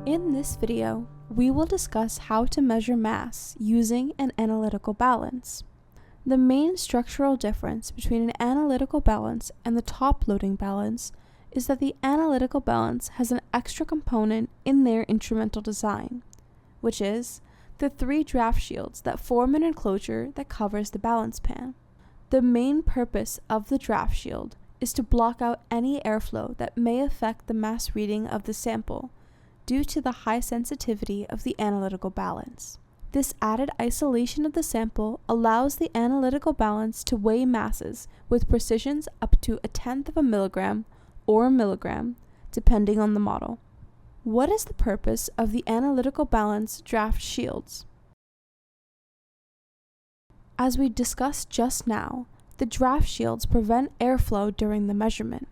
In this video, we will discuss how to measure mass using an analytical balance. The main structural difference between an analytical balance and the top-loading balance is that the analytical balance has an extra component in their instrumental design, which is the 3 draft shields that form an enclosure that covers the balance pan. The main purpose of the draft shield is to block out any airflow that may affect the mass reading of the sample due to the high sensitivity of the analytical balance. This added isolation of the sample allows the analytical balance to weigh masses with precisions up to 1/10 of a milligram or a milligram, depending on the model. What is the purpose of the analytical balance draft shields? As we discussed just now, the draft shields prevent airflow during the measurement,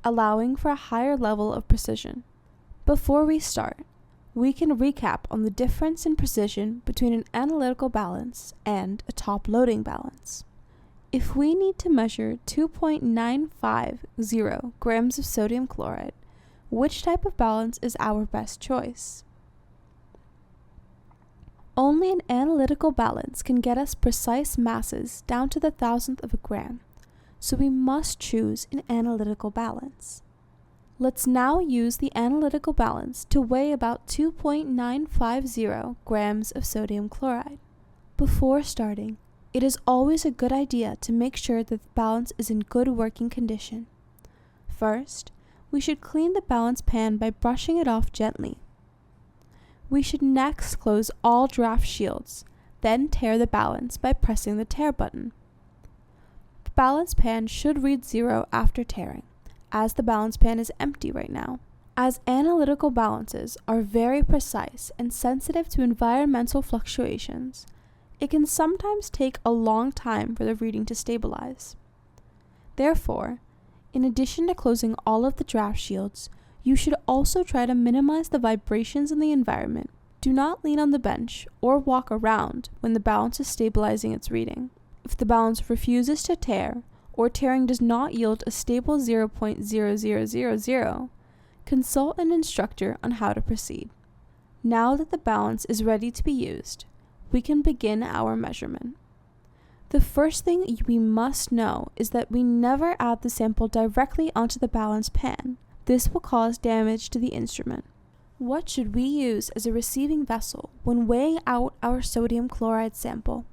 allowing for a higher level of precision. Before we start, we can recap on the difference in precision between an analytical balance and a top-loading balance. If we need to measure 2.950 grams of sodium chloride, which type of balance is our best choice? Only an analytical balance can get us precise masses down to the thousandth of a gram, so we must choose an analytical balance. Let's now use the analytical balance to weigh about 2.950 grams of sodium chloride. Before starting, it is always a good idea to make sure that the balance is in good working condition. First, we should clean the balance pan by brushing it off gently. We should next close all draft shields, then tare the balance by pressing the tare button. The balance pan should read 0 after tearing, as the balance pan is empty right now. As analytical balances are very precise and sensitive to environmental fluctuations, it can sometimes take a long time for the reading to stabilize. Therefore, in addition to closing all of the draft shields, you should also try to minimize the vibrations in the environment. Do not lean on the bench or walk around when the balance is stabilizing its reading. If the balance refuses to tear, or tearing does not yield a stable 0.0000, consult an instructor on how to proceed. Now that the balance is ready to be used, we can begin our measurement. The first thing we must know is that we never add the sample directly onto the balance pan. This will cause damage to the instrument. What should we use as a receiving vessel when weighing out our sodium chloride sample?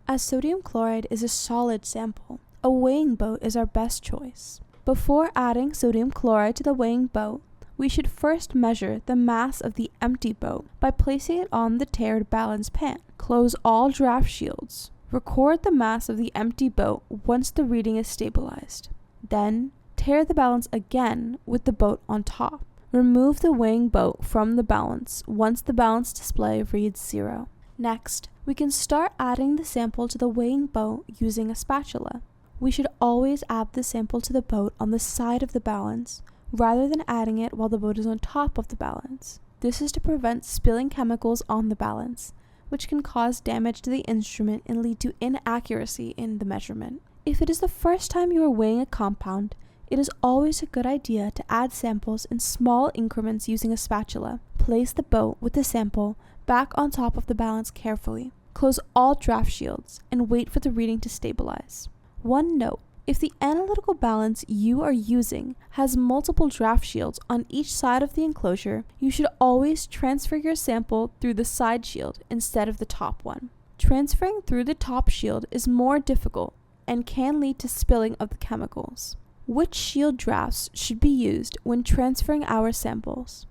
As sodium chloride is a solid sample, a weighing boat is our best choice. Before adding sodium chloride to the weighing boat, we should first measure the mass of the empty boat by placing it on the tared balance pan. Close all draft shields. Record the mass of the empty boat once the reading is stabilized. Then, tare the balance again with the boat on top. Remove the weighing boat from the balance once the balance display reads 0. Next, we can start adding the sample to the weighing boat using a spatula. We should always add the sample to the boat on the side of the balance, rather than adding it while the boat is on top of the balance. This is to prevent spilling chemicals on the balance, which can cause damage to the instrument and lead to inaccuracy in the measurement. If it is the first time you are weighing a compound, it is always a good idea to add samples in small increments using a spatula. Place the boat with the sample back on top of the balance carefully. Close all draft shields and wait for the reading to stabilize. One note: if the analytical balance you are using has multiple draft shields on each side of the enclosure, you should always transfer your sample through the side shield instead of the top one. Transferring through the top shield is more difficult and can lead to spilling of the chemicals. Which shield drafts should be used when transferring our samples?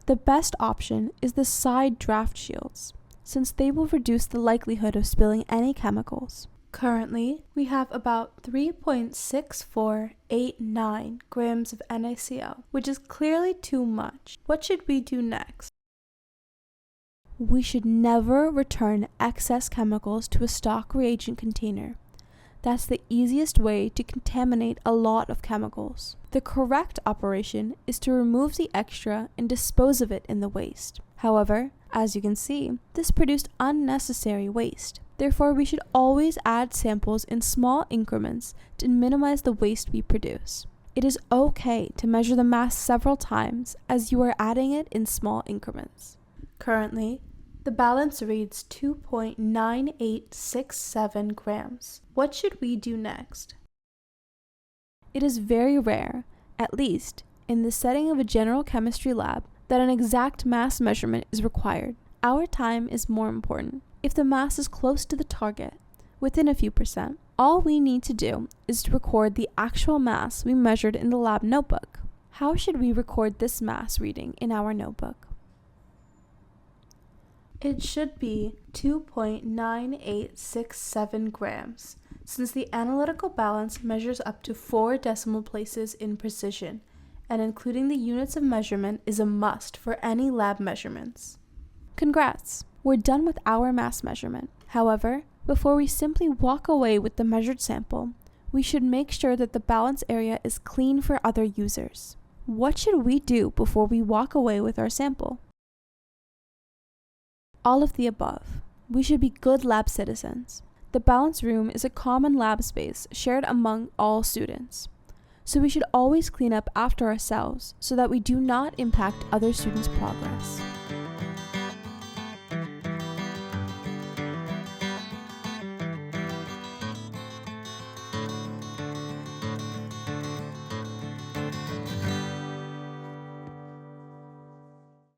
The best option is the side draft shields, since they will reduce the likelihood of spilling any chemicals. Currently, we have about 3.6489 grams of NaCl, which is clearly too much. What should we do next? We should never return excess chemicals to a stock reagent container. That's the easiest way to contaminate a lot of chemicals. The correct operation is to remove the extra and dispose of it in the waste. However, as you can see, this produced unnecessary waste. Therefore, we should always add samples in small increments to minimize the waste we produce. It is okay to measure the mass several times as you are adding it in small increments. Currently, the balance reads 2.9867 grams. What should we do next? It is very rare, at least in the setting of a general chemistry lab, that an exact mass measurement is required. Our time is more important. If the mass is close to the target, within a few percent, all we need to do is to record the actual mass we measured in the lab notebook. How should we record this mass reading in our notebook? It should be 2.9867 grams, since the analytical balance measures up to 4 decimal places in precision, and including the units of measurement is a must for any lab measurements. Congrats! We're done with our mass measurement. However, before we simply walk away with the measured sample, we should make sure that the balance area is clean for other users. What should we do before we walk away with our sample? All of the above. We should be good lab citizens. The balance room is a common lab space shared among all students. So we should always clean up after ourselves so that we do not impact other students' progress.